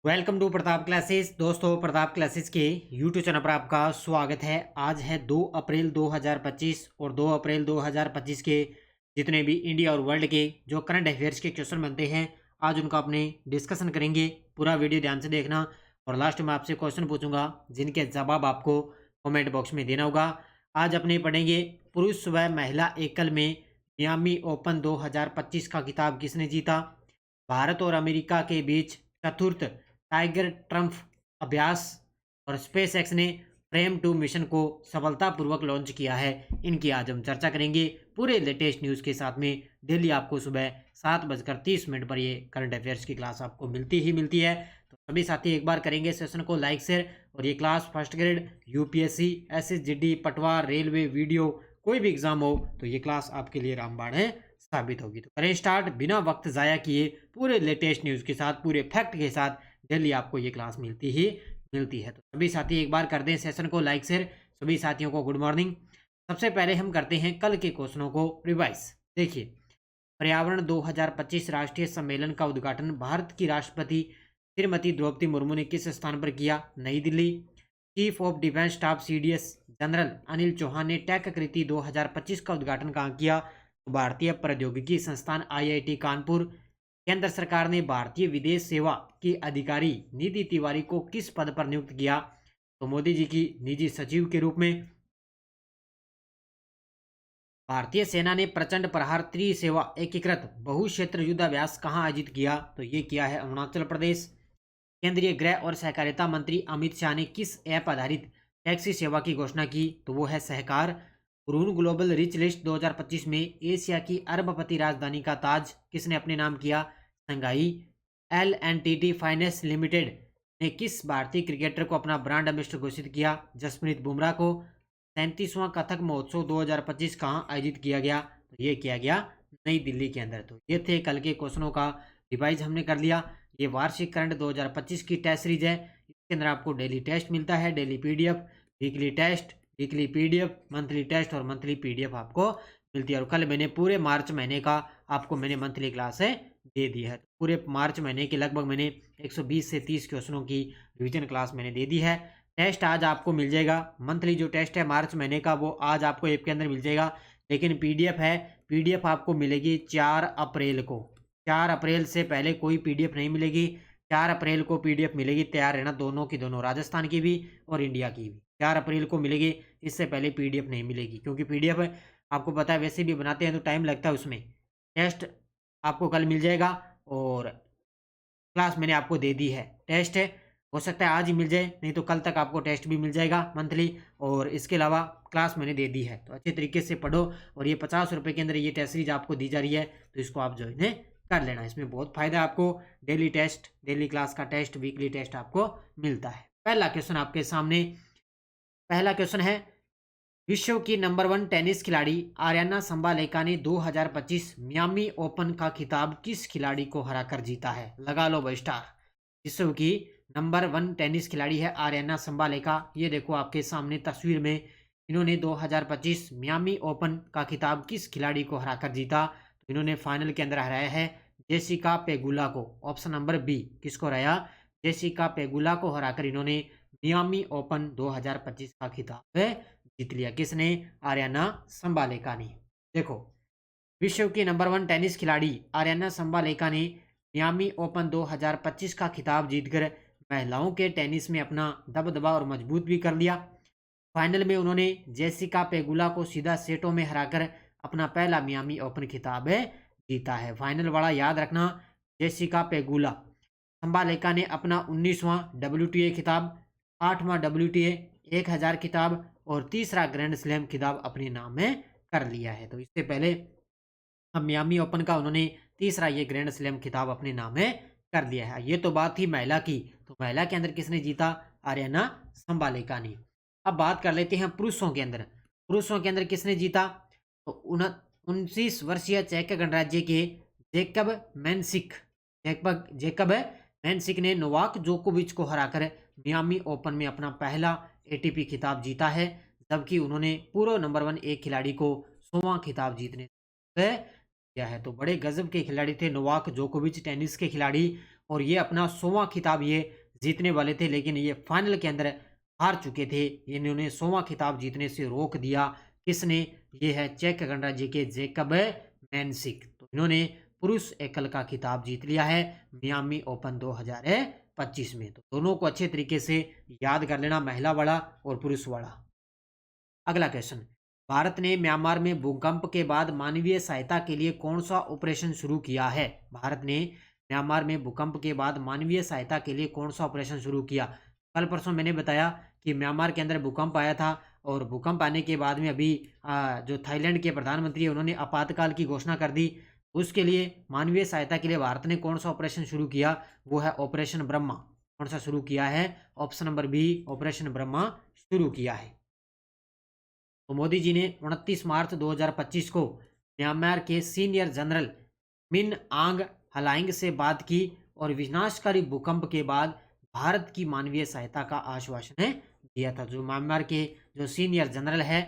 Welcome to Pratap classes. दोस्तों, Pratap classes के YouTube channel पर आपका स्वागत है। आज है 2 अप्रैल 2025 और 2 अप्रैल 2025 के जितने भी इंडिया और वर्ल्ड के जो करंट अफेयर्स के क्वेश्चन बनते हैं, आज उनका अपने डिस्कशन करेंगे। पूरा वीडियो ध्यान से देखना और लास्ट में आपसे क्वेश्चन पूछूंगा जिनके जवाब आपको कमेंट बॉक्स में देना होगा। आज अपने पढ़ेंगे पुरुष व महिला एकल में मियामी ओपन 2025 का खिताब किसने जीता। भारत और अमेरिका के बीच चतुर्थ टाइगर ट्रम्प अभ्यास और स्पेस एक्स ने फ्रेम 2 मिशन को सफलतापूर्वक लॉन्च किया है। इनकी आज हम चर्चा करेंगे पूरे लेटेस्ट न्यूज़ के साथ में। डेली आपको सुबह 7:30 पर ये करंट अफेयर्स की क्लास आपको मिलती ही मिलती है। तो सभी साथी एक बार करेंगे सेशन को लाइक शेयर। और ये class first grade UPSC SSGD पटवार रेलवे वीडियो कोई भी एग्जाम हो तो ये क्लास आपके लिए रामबाण है साबित होगी। तो करें स्टार्ट बिना वक्त ज़ाया किए पूरे लेटेस्ट न्यूज़ के साथ पूरे फैक्ट के साथ डेली आपको ये क्लास मिलती ही मिलती है। तो सभी साथी एक बार कर दें सेशन को लाइक शेयर। सभी साथियों को गुड मॉर्निंग। सबसे पहले हम करते हैं कल के क्वेश्चनों को रिवाइज। देखिए, पर्यावरण 2025 राष्ट्रीय सम्मेलन का उद्घाटन भारत की राष्ट्रपति श्रीमती द्रौपदी मुर्मू ने किस स्थान पर किया? नई Delhi. Chief of defence staff CDS general Anil Chauhan ने टेक कृति 2025 का उद्घाटन कहाँ किया? तो भारतीय प्रौद्योगिकी संस्थान आईआईटी कानपुर। केंद्र सरकार ने भारतीय विदेश सेवा की अधिकारी निधि तिवारी को किस पद पर नियुक्त किया? तो मोदी जी की निजी सचिव के रूप में। भारतीय सेना ने प्रचंड प्रहार त्रिसेवा एकीकृत बहुक्षेत्र युद्धाभ्यास कहाँ आयोजित किया? तो ये किया है अरुणाचल प्रदेश। केंद्रीय गृह और सहकारिता मंत्री अमित शाह ने किस ऐप आधारित टैक्सी सेवा की घोषणा की? तो वो है सहकार। रून ग्लोबल रिच लिस्ट 2025 में एशिया की अरबपति राजधानी का ताज किसने अपने नाम किया? संघाई। एल&टी फाइनेंस लिमिटेड ने किस भारतीय क्रिकेटर को अपना ब्रांड एम्बेसडर घोषित किया? जसप्रीत बुमराह को। 37वां कथक महोत्सव 2025 कहाँ आयोजित किया गया? तो ये किया गया नई दिल्ली के अंदर। तो ये थे कल के क्वेश्चनों का रिवाइज हमने कर लिया। ये वार्षिक करंट 2025 की टेस्ट सीरीज है। इसके अंदर आपको डेली टेस्ट मिलता है, daily PDF, weekly test, weekly PDF, monthly test और मंथली पीडीएफ आपको मिलती है। और कल मैंने पूरे मार्च महीने का आपको मैंने मंथली क्लासें दे दी है। पूरे मार्च महीने के लगभग मैंने 120 से 30 क्वेश्चनों की रिवीजन क्लास मैंने दे दी है। टेस्ट आज आपको मिल जाएगा। मंथली जो टेस्ट है मार्च महीने का वो आज आपको ऐप के अंदर मिल जाएगा। लेकिन पीडीएफ है, पीडीएफ आपको मिलेगी 4 अप्रैल को। 4 अप्रैल से पहले कोई पीडीएफ नहीं मिलेगी। 4 अप्रैल को पीडीएफ मिलेगी। तैयार रहना, दोनों की दोनों, राजस्थान की भी और इंडिया की भी 4 अप्रैल को मिलेगी। इससे पहले पीडीएफ नहीं मिलेगी क्योंकि पीडीएफ आपको पता है वैसे भी बनाते हैं तो टाइम लगता है उसमें। टेस्ट आपको कल मिल जाएगा और क्लास मैंने आपको दे दी है। टेस्ट है, हो सकता है आज ही मिल जाए, नहीं तो कल तक आपको टेस्ट भी मिल जाएगा मंथली। और इसके अलावा क्लास मैंने दे दी है। तो अच्छे तरीके से पढ़ो। और ये 50 रुपये के अंदर ये टेस्ट सीरीज आपको दी जा रही है तो इसको आप ज्वाइन कर लेना। इसमें बहुत फायदा है आपको। डेली टेस्ट, डेली क्लास का टेस्ट, वीकली टेस्ट आपको मिलता है। पहला क्वेश्चन आपके सामने। पहला क्वेश्चन है, विश्व की नंबर 1 टेनिस खिलाड़ी आर्याना संबालेका ने 2025 मियामी ओपन का खिताब किस खिलाड़ी को हराकर जीता है? लगा लो भाई स्टार। विश्व की नंबर 1 टेनिस खिलाड़ी है आर्याना संबालेका। ये देखो आपके सामने तस्वीर में, इन्होंने 2025 मियामी ओपन का खिताब किस खिलाड़ी को हराकर जीता? तो इन्होंने फाइनल के अंदर हराया है जेसिका पेगुला को। ऑप्शन नंबर बी, किसको हराया? जेसिका पेगुला को हराकर इन्होंने मियामी ओपन 2025 का खिताब जीत लिया। किसने? आर्याना संबालेका ने। देखो, विश्व की नंबर 1 टेनिस खिलाड़ी आर्याना संबालेका ने मियामी ओपन 2025 का खिताब जीतकर महिलाओं के टेनिस में अपना दबदबा और मजबूत भी कर लिया। फाइनल में उन्होंने जेसिका पेगुला को सीधा सेटों में हराकर अपना पहला मियामी ओपन खिताब जीता है। फाइनल वाला याद रखना, जेसिका पेगुला। संबालेका ने अपना 19वां WTA खिताब, 8वां WTA 1000 खिताब और तीसरा ग्रैंड स्लैम खिताब अपने नाम में कर लिया है। तो इससे पहले अब मियामी ओपन का उन्होंने तीसरा ये ग्रैंड स्लैम खिताब अपने नाम में कर लिया है। ये तो बात थी महिला की। तो महिला के अंदर किसने जीता? आर्याना संबालेका ने। अब बात कर लेते हैं पुरुषों के अंदर। पुरुषों के अंदर किसने जीता? तो 29 वर्षीय चेक गणराज्य के जेकब मैनसिक जेकब मैनसिक ने नोवाक जोकोविच को हराकर मियामी ओपन में अपना पहला एटीपी खिताब जीता है। जबकि उन्होंने पूर्व नंबर 1 एक खिलाड़ी को 100वां खिताब जीतने किया है। तो बड़े गजब के खिलाड़ी थे नोवाक जोकोविच, टेनिस के खिलाड़ी। और ये अपना 100वां खिताब ये जीतने वाले थे, लेकिन ये फाइनल के अंदर हार चुके थे। इन्होंने 100वां खिताब जीतने से रोक दिया। किसने? ये है चेक गणराज्य के जैकब मैंसिक। तो इन्होंने पुरुष एकल का खिताब जीत लिया है मियामी ओपन 2025 में। तो दोनों को अच्छे तरीके से याद कर लेना, महिला वाला और पुरुष वाला। अगला क्वेश्चन, भारत ने म्यांमार में भूकंप के बाद मानवीय सहायता के लिए कौन सा ऑपरेशन शुरू किया है? भारत ने म्यांमार में भूकंप के बाद मानवीय सहायता के लिए कौन सा ऑपरेशन शुरू किया? कल परसों मैंने बताया कि म्यांमार के अंदर भूकंप आया था और भूकंप आने के बाद में अभी जो थाईलैंड के प्रधानमंत्री है उन्होंने आपातकाल की घोषणा कर दी। उसके लिए मानवीय सहायता के लिए भारत ने कौन सा ऑपरेशन शुरू किया? वो है ऑपरेशन ब्रह्मा। कौन सा शुरू किया है? Option number B, operation Brahma शुरू किया है। तो मोदी जी ने 29 मार्च 2025 को म्यांमार के सीनियर जनरल मिन आंग हलाइंग से बात की और विनाशकारी भूकंप के बाद भारत की मानवीय सहायता का आश्वासन दिया था। जो म्यांमार के जो सीनियर जनरल है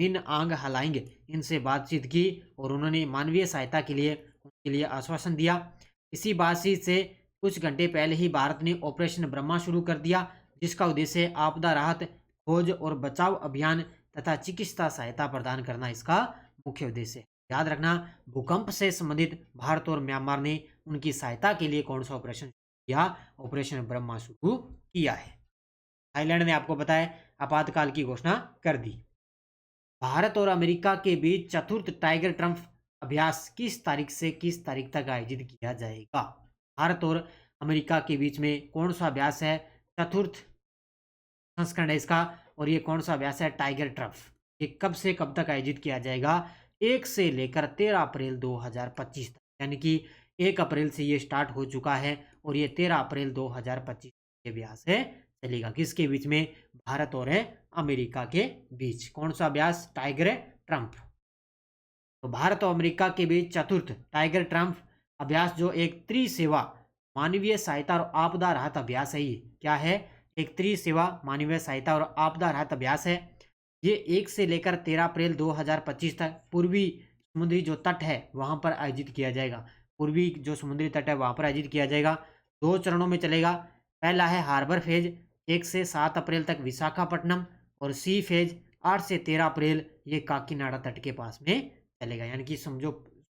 मिन आंग हलाइंग, इनसे बातचीत की और उन्होंने मानवीय सहायता के लिए उनके लिए आश्वासन दिया। इसी बातचीत से कुछ घंटे पहले ही भारत ने ऑपरेशन ब्रह्मा शुरू कर दिया, जिसका उद्देश्य आपदा राहत, खोज और बचाव अभियान तथा चिकित्सा सहायता प्रदान करना इसका मुख्य उद्देश्य है। याद रखना, भूकंप से संबंधित भारत और म्यांमार ने उनकी सहायता के लिए कौन सा ऑपरेशन किया? ऑपरेशन ब्रह्मा शुरू किया है। थाईलैंड ने आपको बताया आपातकाल की घोषणा कर दी। भारत और अमेरिका के बीच चतुर्थ टाइगर ट्रम्प अभ्यास किस तारीख से किस तारीख तक आयोजित किया जाएगा? भारत और अमेरिका के बीच में कौन सा अभ्यास है? चतुर्थ संस्करण है इसका। और ये कौन सा अभ्यास है? Tiger Trump. ये कब से कब तक आयोजित किया जाएगा? 1 से लेकर 13 अप्रैल 2025 तक, यानी कि 1 अप्रैल से ये स्टार्ट हो चुका है और ये 13 अप्रैल 2025 के अभ्यास है चलेगा। किसके बीच में? भारत और अमेरिका के बीच। कौन सा अभ्यास? Tiger Trump. तो भारत और अमेरिका के बीच चतुर्थ टाइगर ट्रम्प अभ्यास, जो एक त्रिसेवा मानवीय सहायता और आपदा राहत अभ्यास है। ये क्या है? एक त्रिसेवा मानवीय सहायता और आपदा राहत अभ्यास है। ये 1 से लेकर 13 अप्रैल 2025 तक पूर्वी समुद्री जो तट है वहां पर आयोजित किया जाएगा। पूर्वी जो समुद्री तट है वहां पर आयोजित किया जाएगा। 2 चरणों में चलेगा। पहला है हार्बर फेज, 1 से 7 अप्रैल तक विशाखापट्टनम, और सी फेज 8 से 13 अप्रैल ये काकीनाडा तट के पास में चलेगा। यानी कि समझो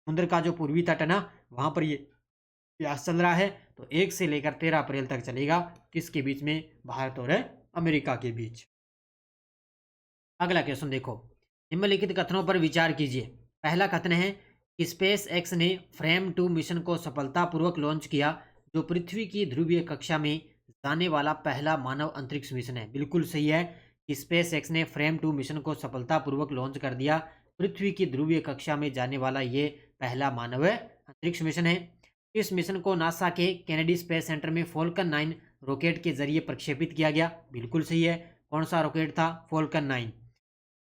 समुद्र का जो पूर्वी तट है ना, वहां पर ये अभ्यास चल रहा है। तो 1 से लेकर 13 अप्रैल तक चलेगा। किसके बीच में? भारत और अमेरिका के बीच। अगला क्वेश्चन देखो, निम्नलिखित कथनों पर विचार कीजिए। पहला कथन है कि स्पेस एक्स ने फ्रेम 2 मिशन को सफलतापूर्वक लॉन्च किया, जो पृथ्वी की ध्रुवीय कक्षा में जाने वाला पहला मानव अंतरिक्ष मिशन है। बिल्कुल सही है कि स्पेस एक्स ने फ्रेम 2 मिशन को सफलतापूर्वक लॉन्च कर दिया। पृथ्वी की ध्रुवीय कक्षा में जाने वाला ये पहला मानव अंतरिक्ष मिशन है। इस मिशन को नासा के कैनेडी स्पेस सेंटर में फॉल्कन 9 रॉकेट के जरिए प्रक्षेपित किया गया। बिल्कुल सही है। कौन सा रॉकेट था? फॉल्कन 9।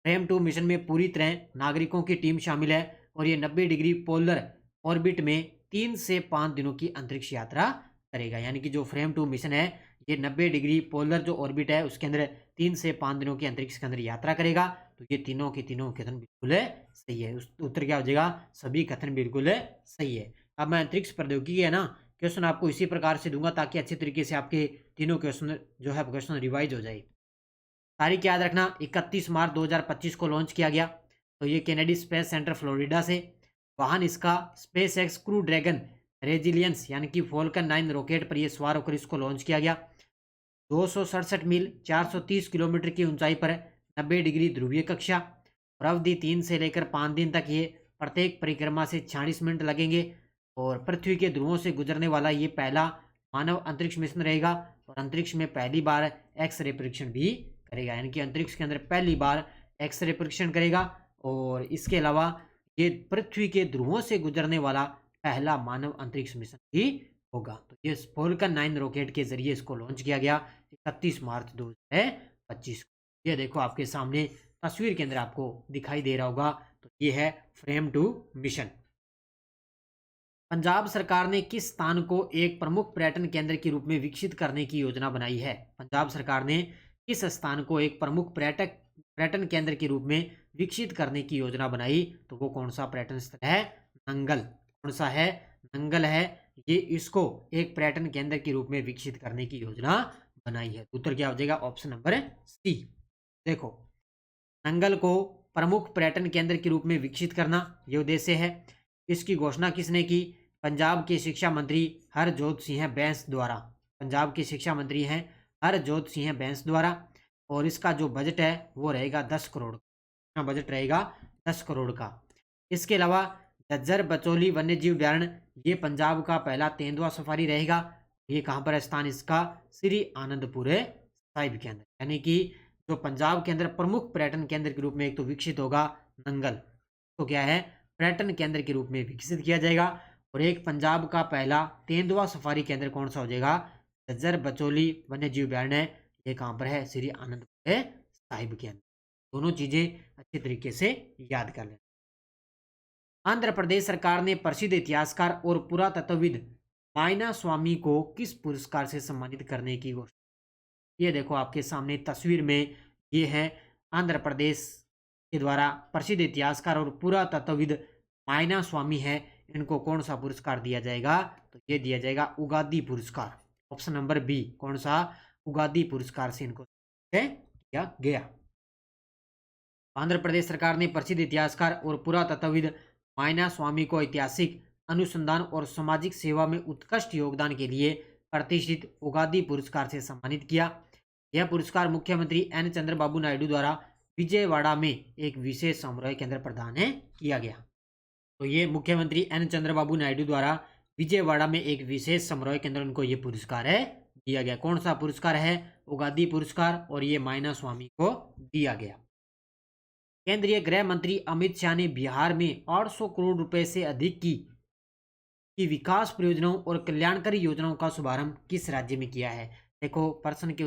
फ्रेम 2 मिशन में पूरी तरह नागरिकों की टीम शामिल है और ये 90 डिग्री पोलर ऑर्बिट में 3 से 5 दिनों की अंतरिक्ष यात्रा करेगा। यानी कि जो फ्रेम 2 मिशन है ये 90 डिग्री पोलर जो ऑर्बिट है उसके अंदर 3 से 5 दिनों की अंतरिक्ष के अंदर यात्रा करेगा। तो ये तीनों के तीनों कथन बिल्कुल सही है। उत्तर क्या हो जाएगा? सभी कथन बिल्कुल सही है। अब मैं अंतरिक्ष प्रौद्योगिकी है ना क्वेश्चन आपको इसी प्रकार से दूंगा ताकि अच्छे तरीके से आपके तीनों क्वेश्चन जो है क्वेश्चन रिवाइज हो जाए। तारीख याद रखना, 31 मार्च 2025 को लॉन्च किया गया। तो ये कैनेडी स्पेस सेंटर फ्लोरिडा से। वाहन इसका space x crew dragon resilience यानी कि फॉल्कन 9 रॉकेट पर यह सवार होकर इसको लॉन्च किया गया। 267 मील 430 किलोमीटर की ऊंचाई पर 90 डिग्री ध्रुवीय कक्षा और अवधि 3 से लेकर 5 दिन तक। ये प्रत्येक परिक्रमा से 46 मिनट लगेंगे और पृथ्वी के ध्रुवों से गुजरने वाला ये पहला मानव अंतरिक्ष मिशन रहेगा और अंतरिक्ष में पहली बार एक्सरे परीक्षण भी करेगा। यानी कि अंतरिक्ष के अंदर पहली बार एक्सरे परीक्षण करेगा और इसके अलावा ये पृथ्वी के ध्रुवों से गुजरने वाला पहला मानव अंतरिक्ष मिशन भी होगा। तो ये फॉल्कन 9 रॉकेट के जरिए इसको लॉन्च किया गया 31 मार्च 2025 को। ये देखो आपके सामने तस्वीर के अंदर आपको दिखाई दे रहा होगा। तो ये है फ्रेम 2 मिशन। पंजाब सरकार ने किस स्थान को एक प्रमुख पर्यटन केंद्र के रूप में विकसित करने की योजना बनाई है? पंजाब सरकार ने किस स्थान को एक प्रमुख पर्यटन केंद्र के रूप में विकसित करने की योजना बनाई? तो वो कौन सा पर्यटन स्थल है? नंगल। कौन सा है? नंगल है। ये इसको एक पर्यटन केंद्र के रूप में विकसित करने की योजना बनाई है। उत्तर क्या हो जाएगा? Option number C. देखो, नंगल को प्रमुख पर्यटन केंद्र के रूप में विकसित करना ये उद्देश्य है। इसकी घोषणा किसने की? पंजाब के शिक्षा मंत्री हरजोत सिंह बैंस द्वारा। पंजाब के शिक्षा मंत्री हैं हरजोत सिंह बैंस द्वारा। और इसका जो बजट है वो रहेगा 10 करोड़ का। बजट रहेगा 10 करोड़ का। इसके अलावा झज्जर बचौली वन्य जीव अभ्यारण्य, ये पंजाब का पहला तेंदुआ सफारी रहेगा। ये कहाँ पर है स्थान इसका? श्री आनंदपुर साहिब के अंदर। यानी कि जो पंजाब के अंदर प्रमुख पर्यटन केंद्र के रूप में एक तो विकसित होगा नंगल, तो क्या है? पर्यटन केंद्र के रूप में विकसित किया जाएगा। और एक पंजाब का पहला तेंदुआ सफारी केंद्र कौन सा हो जाएगा? झज्जर बचौली वन्य जीव अभ्यारण्य, ये कहाँ पर है? श्री आनंदपुर साहिब के अंदर। दोनों चीजें अच्छी तरीके से याद कर लें। आंध्र प्रदेश सरकार ने प्रसिद्ध इतिहासकार और पुरातत्वविद मायना स्वामी को किस पुरस्कार से सम्मानित करने की घोषणा? ये देखो आपके सामने तस्वीर में, ये है आंध्र प्रदेश के द्वारा प्रसिद्ध इतिहासकार और पुरातत्वविद मायना स्वामी है। इनको कौन सा पुरस्कार दिया जाएगा? तो ये दिया जाएगा उगादी पुरस्कार। ऑप्शन नंबर बी, कौन सा? उगादी पुरस्कार से इनको दिया गया। आंध्र प्रदेश सरकार ने प्रसिद्ध इतिहासकार और पुरातत्वविद मायना स्वामी को ऐतिहासिक अनुसंधान और सामाजिक सेवा में उत्कृष्ट योगदान के लिए प्रतिष्ठित उगादी पुरस्कार से सम्मानित किया। यह पुरस्कार मुख्यमंत्री एन चंद्रबाबू नायडू द्वारा विजयवाड़ा में एक विशेष समारोह के अंदर प्रदान किया गया। तो ये मुख्यमंत्री एन चंद्रबाबू नायडू द्वारा विजयवाड़ा में एक विशेष समारोह के अंदर उनको ये पुरस्कार दिया गया। कौन सा पुरस्कार है? उगादी पुरस्कार। और ये मायना स्वामी को दिया गया। केंद्रीय गृह मंत्री अमित शाह ने बिहार में 800 करोड़ रुपए से अधिक की विकास परियोजनाओं और कल्याणकारी योजनाओं का शुभारंभ किस राज्य में किया है? देखो, प्रश्न के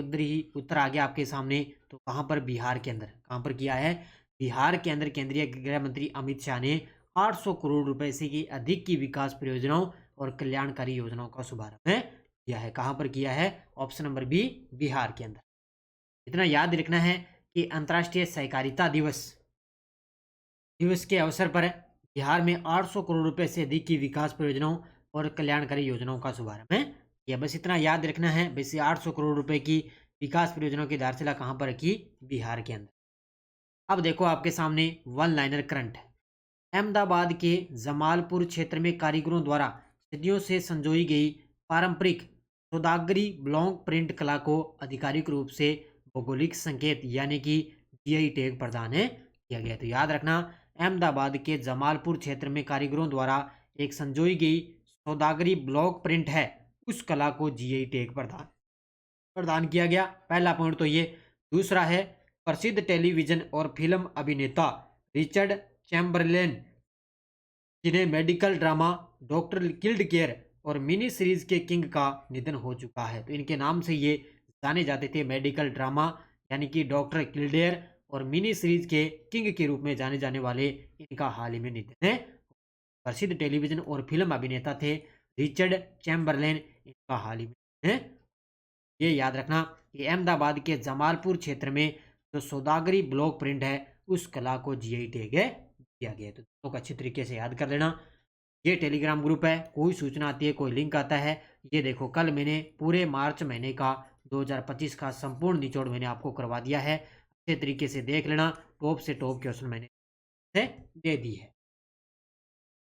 उत्तर आ गया आपके सामने। तो कहां पर? बिहार के अंदर। कहां पर किया है? बिहार के अंदर केंद्रीय गृह मंत्री अमित शाह ने 800 करोड़ रुपए से की अधिक की विकास परियोजनाओं और कल्याणकारी योजनाओं का शुभारंभ किया है। कहां पर किया है? ऑप्शन नंबर बी, बिहार के अंदर। इतना याद रखना है कि अंतर्राष्ट्रीय सहकारिता दिवस के अवसर पर बिहार में 800 करोड़ रुपए से अधिक की विकास परियोजनाओं और कल्याणकारी योजनाओं का शुभारंभ किया। बस इतना याद रखना है। वैसे 800 करोड़ रुपए की विकास परियोजनाओं की आधारशिला कहां पर रखी? बिहार के अंदर। अब देखो आपके सामने वन लाइनर करंट है। अहमदाबाद के जमालपुर क्षेत्र में कारीगरों द्वारा सदियों से संजोई गई पारंपरिक सौदागरी ब्लॉक प्रिंट कला को आधिकारिक रूप से भौगोलिक संकेत यानी कि जीआई टैग प्रदान किया गया। तो याद रखना, अहमदाबाद के जमालपुर क्षेत्र में कारीगरों द्वारा एक संजोई गई सौदागरी ब्लॉक प्रिंट है, उस कला को जीआई टैग प्रदान किया गया। पहला पॉइंट तो ये। दूसरा है, प्रसिद्ध टेलीविजन और फिल्म अभिनेता रिचर्ड चैम्बरलेन, जिन्हें medical drama doctor killed care और मिनी सीरीज के किंग का निधन हो चुका है। तो इनके नाम से ये जाने जाते थे, मेडिकल ड्रामा यानी कि डॉक्टर किल्डेयर और मिनी सीरीज के किंग के रूप में जाने जाने वाले इनका हाल ही में निधन है। प्रसिद्ध टेलीविजन और फिल्म अभिनेता थे रिचर्ड चैम्बरलेन, इनका हाल ही में है। ये याद रखना कि अहमदाबाद के जमालपुर क्षेत्र में जो सौदागरी ब्लॉक प्रिंट है, उस कला को जीआई टैग दिया गया। तो दोनों को अच्छी तरीके से याद कर लेना। ये टेलीग्राम ग्रुप है, कोई सूचना आती है, कोई लिंक आता है, ये देखो कल मैंने पूरे मार्च महीने का 2025 का संपूर्ण निचोड़ मैंने आपको करवा दिया है। अच्छे तरीके से देख लेना। टॉप से टॉप क्वेश्चन मैंने दे दी है।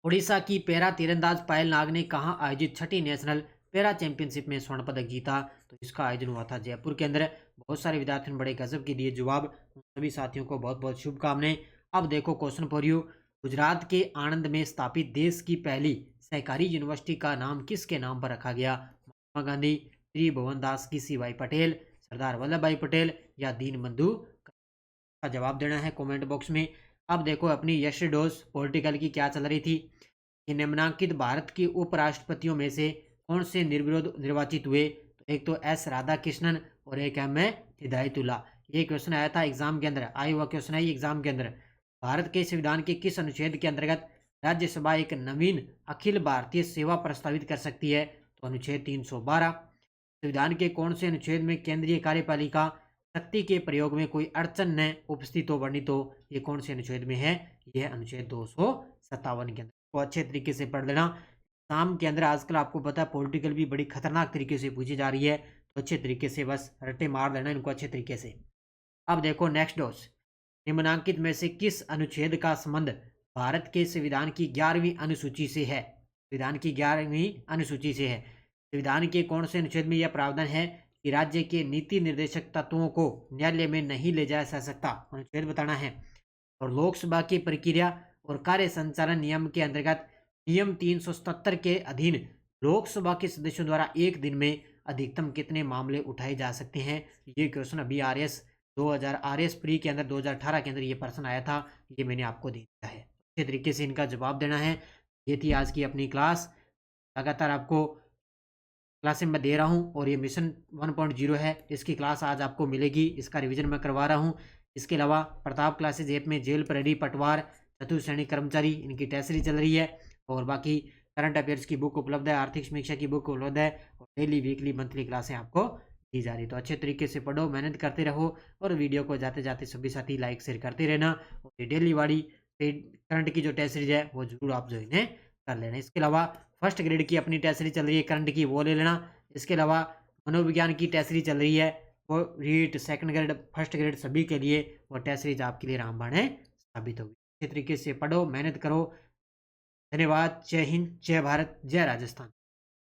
उड़ीसा की पैरा तीरंदाज पायल नाग ने कहां आयोजित छठी नेशनल पैरा चैंपियनशिप में स्वर्ण पदक जीता? तो इसका आयोजन हुआ था जयपुर के अंदर। बहुत सारे विद्यार्थियों ने बड़े गजब के दिए जवाब। सभी साथियों को बहुत बहुत शुभकामनाएं। अब देखो क्वेश्चन फॉर यू। गुजरात के आणंद में स्थापित देश की पहली सहकारी यूनिवर्सिटी का नाम किसके नाम पर रखा गया? महात्मा गांधी, श्री भुवन दास किसी भाई पटेल, सरदार वल्लभ भाई पटेल या दीन बंधु का जवाब देना है कमेंट बॉक्स में। अब देखो अपनी यशडोज पॉलिटिकल की क्या चल रही थी कि निम्नांकित भारत के उपराष्ट्रपतियों में से कौन से निर्विरोध निर्वाचित हुए? तो एक तो एस राधा कृष्णन और एक एम हिदायतुल्ला। ये क्वेश्चन आया था एग्जाम के अंदर, आया हुआ क्वेश्चन है एग्जाम के अंदर। भारत के संविधान के किस अनुच्छेद के अंतर्गत राज्यसभा एक नवीन अखिल भारतीय सेवा प्रस्तावित कर सकती है? तो अनुच्छेद 312। संविधान के कौन से अनुच्छेद में केंद्रीय कार्यपालिका शक्ति के प्रयोग में कोई अड़चन न उपस्थित हो वर्णित हो? ये कौन से अनुच्छेद में है? यह अनुच्छेद 257 के अंदर। तो अच्छे तरीके से पढ़ लेना। एग्जाम के अंदर आजकल आपको पता है पॉलिटिकल भी बड़ी खतरनाक तरीके से पूछी जा रही है, तो अच्छे तरीके से बस रट्टे मार देना इनको अच्छे तरीके से। अब देखो नेक्स्ट डोज, निम्नांकित में से किस अनुच्छेद का संबंध भारत के संविधान की 11वीं अनुसूची से है? संविधान की 11वीं अनुसूची से है। संविधान के कौन से अनुच्छेद में यह प्रावधान है कि राज्य के नीति निर्देशक तत्वों को न्यायालय में नहीं ले जाया जा सकता? अनुच्छेद बताना है। और लोकसभा की प्रक्रिया और कार्य संचालन नियम के अंतर्गत नियम 377 के अधीन लोकसभा के सदस्यों द्वारा एक दिन में अधिकतम कितने मामले उठाए जा सकते हैं? ये क्वेश्चन अभी आरएस प्री के अंदर 2018 के अंदर ये प्रश्न आया था, ये मैंने आपको दे दिया है। अच्छे तरीके से इनका जवाब देना है। ये थी आज की अपनी क्लास। लगातार आपको क्लासें मैं दे रहा हूँ और ये मिशन 1.0 है, इसकी क्लास आज आपको मिलेगी, इसका रिवीजन मैं करवा रहा हूँ। इसके अलावा प्रताप क्लासेज ऐप में जेल प्रहरी पटवार चतुर्थ श्रेणी कर्मचारी इनकी टेस्ट सीरीज चल रही है, और बाकी करंट अफेयर्स की बुक उपलब्ध है, आर्थिक समीक्षा की बुक उपलब्ध है, और डेली वीकली मंथली क्लासें आपको दी जा रही है। तो अच्छे तरीके से पढ़ो, मेहनत करते रहो, और वीडियो को जाते जाते सभी साथी लाइक शेयर करते रहना। और ये डेली वाली करंट की जो टेस्ट सीरीज है वो जरूर आप जो इन्हें कर लेना। इसके अलावा फर्स्ट ग्रेड की अपनी टेस्ट सीरीज चल रही है करंट की, वो ले लेना। इसके अलावा मनोविज्ञान की टेस्ट सीरीज चल रही है, वो REET second grade first grade सभी के लिए वो टेस्ट सीरीज आपके लिए रामबाण साबित होगी। अच्छे तरीके से पढ़ो, मेहनत करो। धन्यवाद। जय हिंद, जय भारत, जय राजस्थान।